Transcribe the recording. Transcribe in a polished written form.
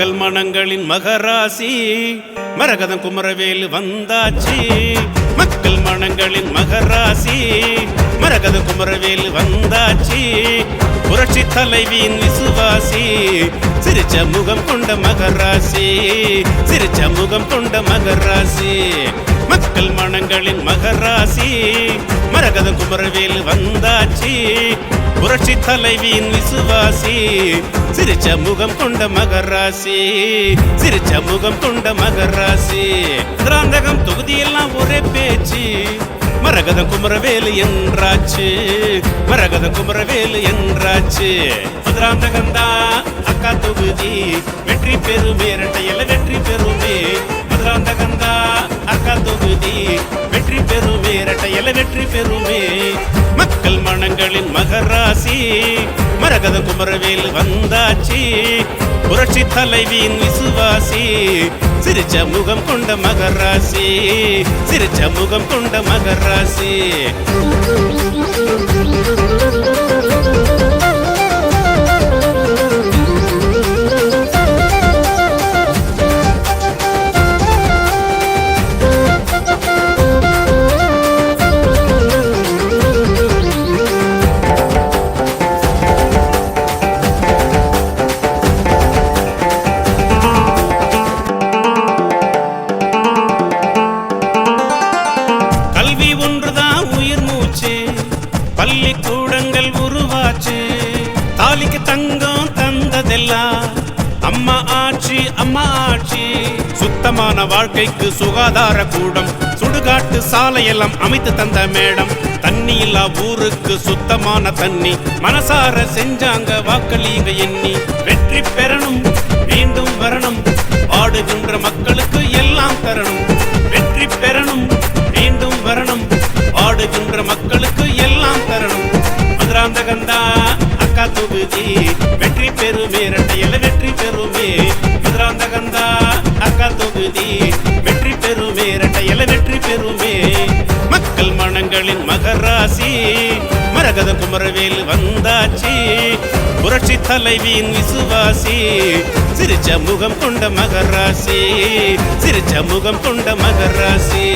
மக்கள் மனங்களின் மகராசி மரகதம் குமரவேலு வந்தாச்சு. மக்கள் மனங்களின் மகராசி மரகதம் குமரவேலு வந்தாச்சு. புரட்சி தலைவியின் விசுவாசி சிரிச்ச முகம் கொண்ட மகராசி, சிரிச்ச முகம் கொண்ட மகராசி. மக்கள் மனங்களின் மகராசி மரகதம் குமரவேலு வந்தாச்சு. புரட்சி தலைவியின் விசுவாசி சிரிச்ச முகம் கொண்ட மகராசி, சிரிச்ச முகம் கொண்ட மகராசி. திராந்தகம் தொகுதியெல்லாம் ஒரே பேச்சு, மரகதம் குமரவேலு என்றாச்சு, மரகதம் குமரவேலு என்றாச்சு. மதுராந்தகந்தா அக்கா தொகுதி வெற்றி பெறுமே, இரட்டையில வெற்றி பெறுமே. மதுராந்தகந்தா அக்கா தொகுதி வெற்றி பெறுமே, இரட்டையில வெற்றி பெறுமே. மக்கள் மனங்களின் மகராசி மரகதம் குமரவேலு வந்தாச்சு. புரட்சி தலைவியின் விசுவாசி சிரிச்ச முகம் கொண்ட மகராசி, சிரிச்ச முகம் கொண்ட மகராசி. பள்ளிக்கூடங்கள் உருவாச்சு, தாலிக்கு தங்கம் தந்ததெல்லாம் அம்மா ஆட்சி, அம்மா ஆட்சி. சுத்தமான வாழ்க்கைக்கு சுகாதார கூடம், சுடுகாட்டு சாலையெல்லாம் அமைத்து தந்த மேடம். தண்ணி இல்லா ஊருக்கு சுத்தமான தண்ணி மனசார செஞ்சாங்க வாக்களிங்க எண்ணி. வெற்றி பெறணும் மீண்டும் வரணும், பாடுகின்ற மக்களுக்கு எல்லாம் தரணும். வெற்றி பெறணும் மீண்டும் வரணும், பாடுகின்ற மக்களுக்கு எல்லாம் தரணும். மதுராந்தகந்தா அக்கா தொகுதி வெற்றி பெறுமே, இரட்டையில வெற்றி பெறுமே. மதுராந்தகந்தா அக்கா தொகுதி வெற்றி பெறுமே, இரட்டையில வெற்றி பெறுமே. மக்கள் மனங்களின் மகராசி மரகதம் குமரவேலு வந்தாச்சு. புரட்சி தலைவியின் விசுவாசி சிரிச்ச முகம் கொண்ட மகராசி, சிரிச்ச முகம் கொண்ட மகராசி.